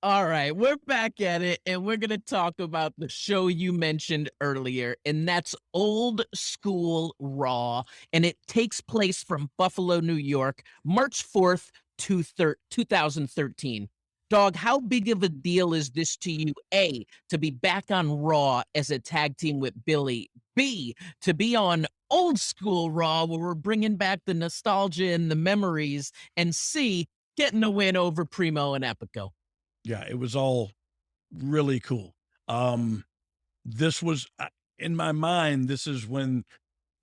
All right, we're back at it, and we're going to talk about the show you mentioned earlier, and that's Old School Raw, and it takes place from Buffalo, New York, March 4th, 2013. Dog, how big of a deal is this to you? A, to be back on Raw as a tag team with Billy. B, to be on Old School Raw, where we're bringing back the nostalgia and the memories. And C, getting a win over Primo and Epico. Yeah, it was all really cool. Um, this was in my mind, this is when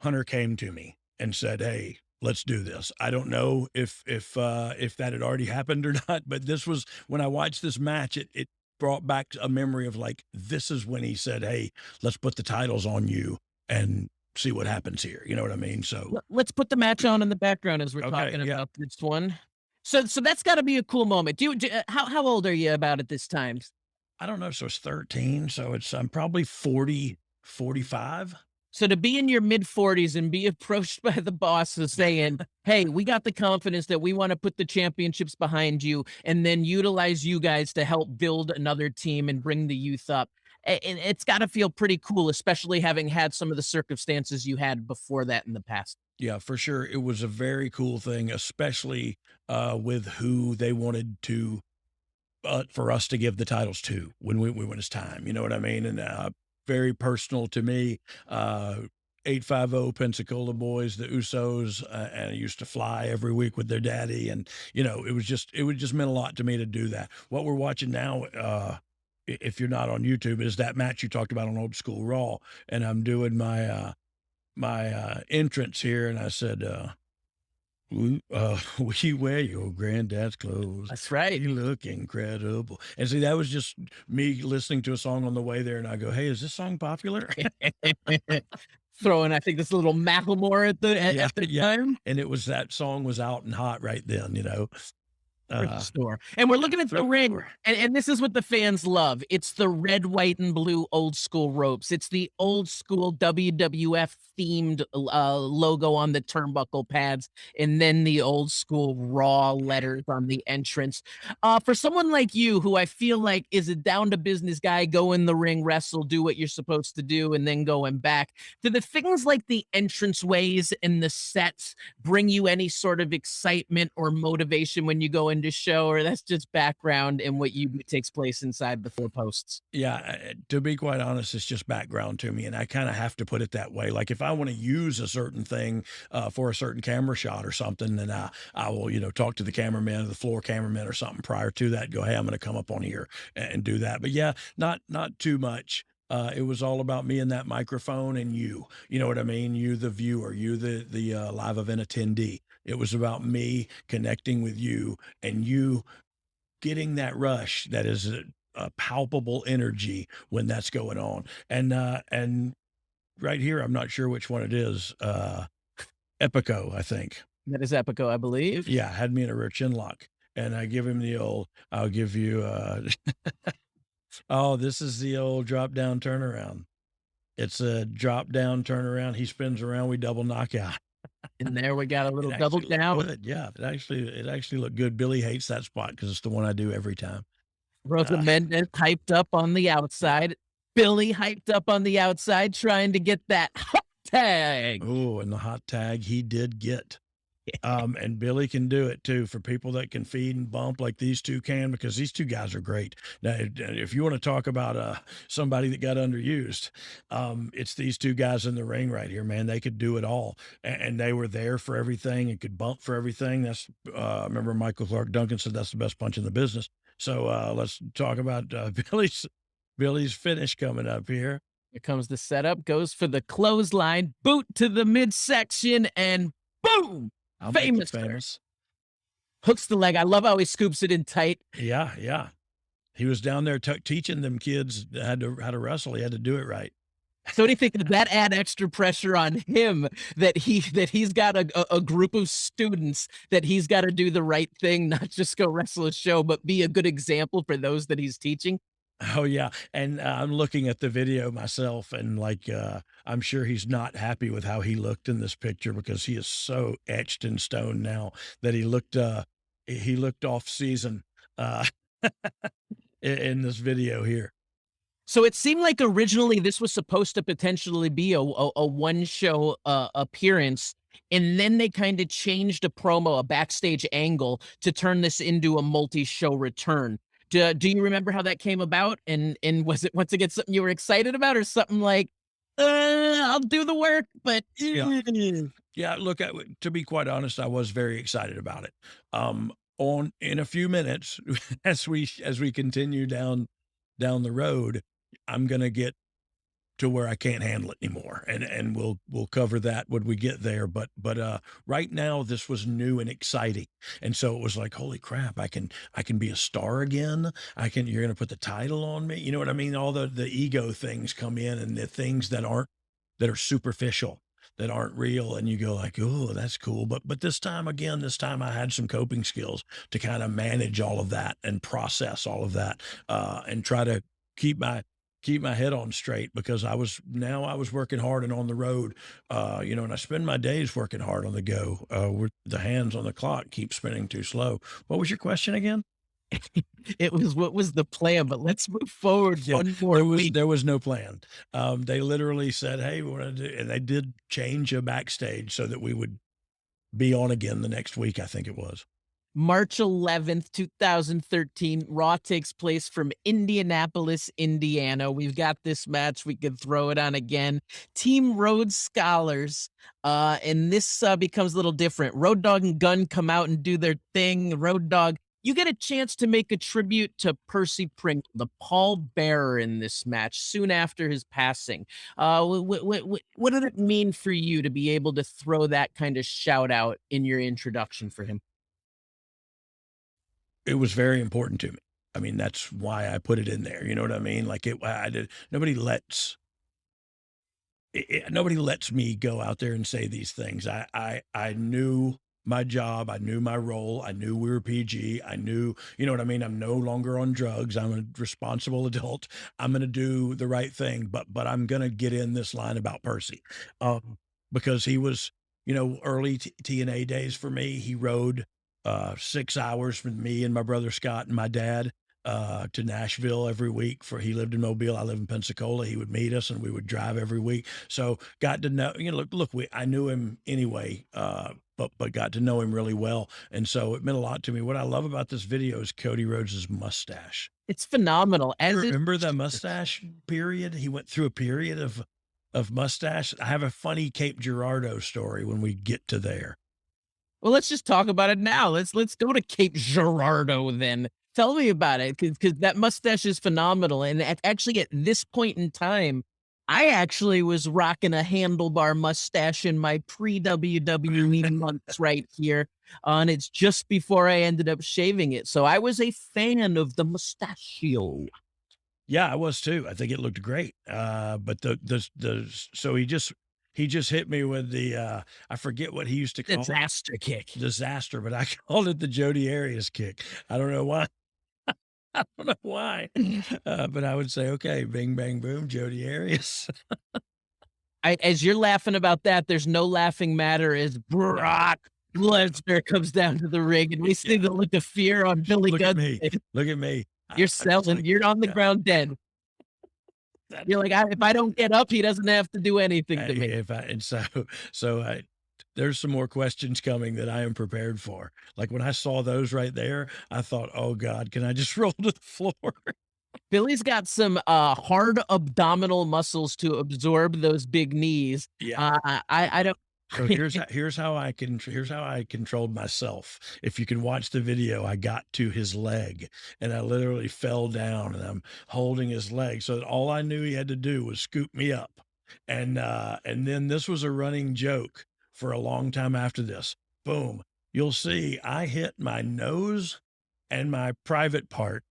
Hunter came to me and said, "Hey, let's do this." I don't know if that had already happened or not, but this was when I watched this match, it brought back a memory of like this is when he said, "Hey, let's put the titles on you and see what happens here." You know what I mean? So, Let's put the match on in the background as we're okay, talking yeah. about this one. So that's gotta be a cool moment. How old are you about at this time? I don't know, so it's 13, so it's I'm probably 40, 45. So to be in your mid-40s and be approached by the bosses saying, "Hey, we got the confidence that we wanna put the championships behind you and then utilize you guys to help build another team and bring the youth up." And it's gotta feel pretty cool, especially having had some of the circumstances you had before that in the past. Yeah, for sure. It was a very cool thing, especially with who they wanted to for us to give the titles to when it's time. You know what I mean? And very personal to me. 850 Pensacola boys, the Usos, and I used to fly every week with their daddy, and it would just meant a lot to me to do that. What we're watching now, if you're not on YouTube, is that match you talked about on Old School Raw, and I'm doing my entrance here, and I said, we wear your granddad's clothes. That's right. You look incredible." And see, that was just me listening to a song on the way there, and I go, "Hey, is this song popular?" Throwing, I think, this little Macklemore at the Yeah, at the yeah, time. and it was that song was out and hot right then, you know? For Uh, sure. And we're looking at for the ring, sure. and this is what the fans love. It's the red, white, and blue old school ropes. It's the old school WWF themed logo on the turnbuckle pads, and then the old school Raw letters on the entrance. For someone like you, who I feel like is a down to business guy, go in the ring, wrestle, do what you're supposed to do, and then going back. Do the things like the entrance ways and the sets bring you any sort of excitement or motivation when you go into show, or that's just background and what you takes place inside the four posts? Yeah, to be quite honest, it's just background to me, and I kinda have to put it that way. Like, if I wanna use a certain thing, for a certain camera shot or something, then I will, talk to the cameraman or the floor cameraman or something prior to that, go, "Hey, I'm gonna come up on here and do that." But, yeah, not too much. It was all about me and that microphone and you know what I mean? You, the viewer, you, the live event attendee. It was about me connecting with you and you getting that rush that is a palpable energy when that's going on. And right here, I'm not sure which one it is. Epico, I think. That is Epico, I believe. Yeah, had me in a rear chin lock. And I give him the old, I'll give you oh, this is the old drop down turnaround. It's a drop down turnaround. He spins around, we double knockout. And there we got a It little double actually looked down. good. Yeah, it actually looked good. Billy hates that spot because it's the one I do every time. Rosa Uh, Mendez hyped up on the yeah. outside. Billy hyped up on the outside, trying to get that hot tag. Oh, and the hot tag he did get. And Billy can do it too for people that can feed and bump like these two can, because these two guys are great. Now, if you want to talk about somebody that got underused, it's these two guys in the ring right here, man. They could do it all, and they were there for everything and could bump for everything. That's I remember Michael Clark Duncan said that's the best punch in the business. So let's talk about Billy's finish coming up here. Here comes the setup, goes for the clothesline, boot to the midsection, and boom! I'll make it Famous sir. famous. Hooks the leg. I love how he scoops it in tight. Yeah, yeah. He was down there teaching them kids how to wrestle. He had to do it right. So what do you think, did that add extra pressure on him that he's got a group of students that he's gotta do the right thing, not just go wrestle a show, but be a good example for those that he's teaching? Oh, yeah, and, I'm looking at the video myself, and, like, I'm sure he's not happy with how he looked in this picture because he is so etched in stone now that he looked off season. Uh, in this video here. So it seemed like originally this was supposed to potentially be a one show appearance, and then they kind of changed a promo, a backstage angle to turn this into a multi-show return. Do you remember how that came about? And was it once again something you were excited about, or something like, I'll do the work, but Yeah. Yeah, look, to be quite honest, I was very excited about it. On in a few minutes, as we continue down the road, I'm gonna get to where I can't handle it anymore, and we'll cover that when we get there. But right now, this was new and exciting, and so it was like, holy crap, I can be a star again. You're gonna put the title on me. You know what I mean? All the ego things come in, and the things that are superficial, that aren't real, and you go like, oh, that's cool. But this time I had some coping skills to kind of manage all of that and process all of that, and try to keep my keep my head on straight because I was working hard and on the road, and I spend my days working hard on the go. With the hands on the clock keep spinning too slow. What was your question again? it was what was the plan? But let's move forward Yeah, one more week. there was no plan. They literally said, "Hey, we want to do," and they did change a backstage so that we would be on again the next week. I think it was. March 11th, 2013, Raw takes place from Indianapolis, Indiana. We've got this match. We could throw it on again. Team Rhodes Scholars. And this becomes a little different. Road Dogg and Gunn come out and do their thing. Road Dogg, you get a chance to make a tribute to Percy Pringle, the pallbearer in this match, soon after his passing. What did it mean for you to be able to throw that kind of shout out in your introduction for him? It was very important to me. I mean, that's why I put it in there. You know what I mean? Like I did. Nobody lets me go out there and say these things. I knew my job. I knew my role. I knew we were PG. I knew, you know what I mean? I'm no longer on drugs. I'm a responsible adult. I'm going to do the right thing, but I'm going to get in this line about Percy. Because he was, early TNA days for me. He rode 6 hours with me and my brother Scott and my dad to Nashville every week. For he lived in Mobile, I live in Pensacola. He would meet us, and we would drive every week. So got to know, look, I knew him anyway, but got to know him really well, and so it meant a lot to me. What I love about this video is Cody Rhodes's mustache. It's phenomenal, You as it remember the mustache period? He went through a period of mustache. I have a funny Cape Girardeau story when we get to there. well, let's just talk about it now. Let's go to Cape Girardeau then. Tell me about it, because that mustache is phenomenal, and actually, at this point in time, I actually was rocking a handlebar mustache in my pre-WWE months right here, and it's just before I ended up shaving it, so I was a fan of the mustachio. Yeah, I was too. I think it looked great. But so he just hit me with I forget what he used to call it, Disaster kick. disaster, but I called it the Jody Arias kick. I don't know why. I don't know why. But I would say, okay, bing bang boom, Jody Arias. As you're laughing about that, there's no laughing matter as Brock Lesnar comes down to the ring, and we see Yeah. the look of fear on Billy Look at Gunn's me. face. Look at me. You're I'm just selling. like, You're on the yeah, ground dead. that's You're like, if I don't get up, he doesn't have to do anything to me. if I and so I there's some more questions coming that I am prepared for. Like when I saw those right there, I thought, "Oh God, can I just roll to the floor?" Billy's got some hard abdominal muscles to absorb those big knees. Yeah. I don't. So here's how I controlled myself. If you can watch the video, I got to his leg and I literally fell down and I'm holding his leg. So that all I knew he had to do was scoop me up. And then this was a running joke for a long time after this. Boom. You'll see I hit my nose and my private part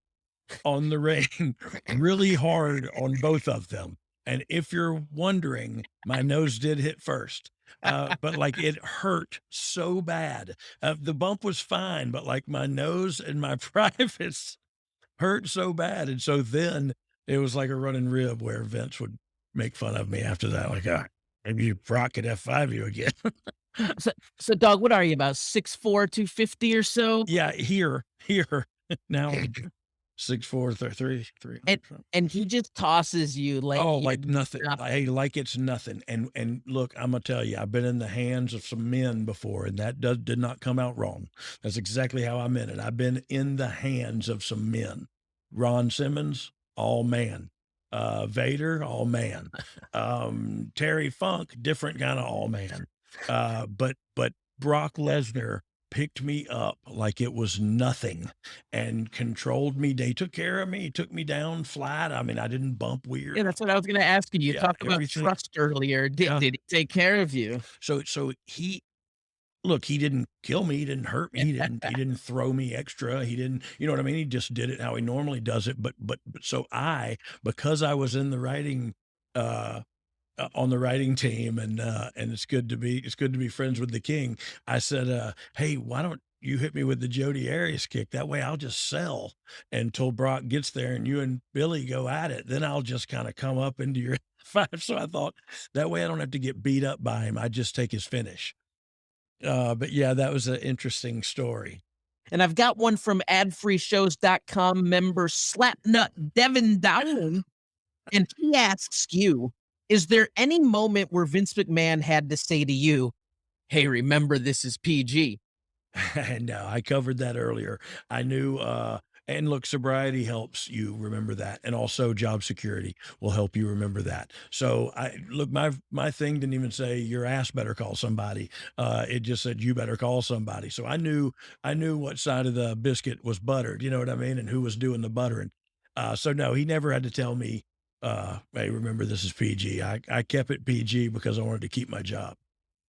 on the ring really hard on both of them. And if you're wondering, my nose did hit first. But like it hurt so bad. The bump was fine, but like my nose and my privates hurt so bad. And so then it was like a running rib where Vince would make fun of me after that. Like, maybe you Brock could F5 you again. So, so, Dog, what are you, about 6'4", 250 or so? Yeah, here. Now 6'4", 3. And and he just tosses you like Oh, you're like nothing. nothing. Hey, like it's nothing. And look, Imma tell you, I've been in the hands of some men before, and that did not come out wrong. That's exactly how I meant it. I've been in the hands of some men. Ron Simmons, all man. Vader, all man. Terry Funk, different kinda all man. But Brock Lesnar picked me up like it was nothing and controlled me. They took care of me. He took me down flat. I mean, I didn't bump Yeah, weird. that's what I was gonna ask you. You Yeah, talked about everything. trust earlier. Did Yeah. did he take care of you? So he look, he didn't kill me, he didn't hurt me, he didn't throw me extra, he didn't, you know what I mean? He just did it how he normally does it. But so because I was in the writing, uh on the writing team, and it's good to be friends with the king. I said, "Hey, why don't you hit me with the Jody Arias kick? That way I'll just sell until Brock gets there and you and Billy go at it. Then I'll just kind of come up into your five." So I thought that way I don't have to get beat up by him. I just take his finish. But yeah, that was an interesting story. And I've got one from adfreeshows.com member Slapnut Devin Down, and he asks you, is there any moment where Vince McMahon had to say to you, "Hey, remember this is PG"? No, I covered that earlier. I knew, and look, sobriety helps you remember that, and also job security will help you remember that. So I look, my thing didn't even say your ass better call somebody. It just said you better call somebody. So I knew what side of the biscuit was buttered. You know what I mean, and who was doing the buttering. So no, he never had to tell me, "Hey, remember this is PG." I kept it PG because I wanted to keep my job.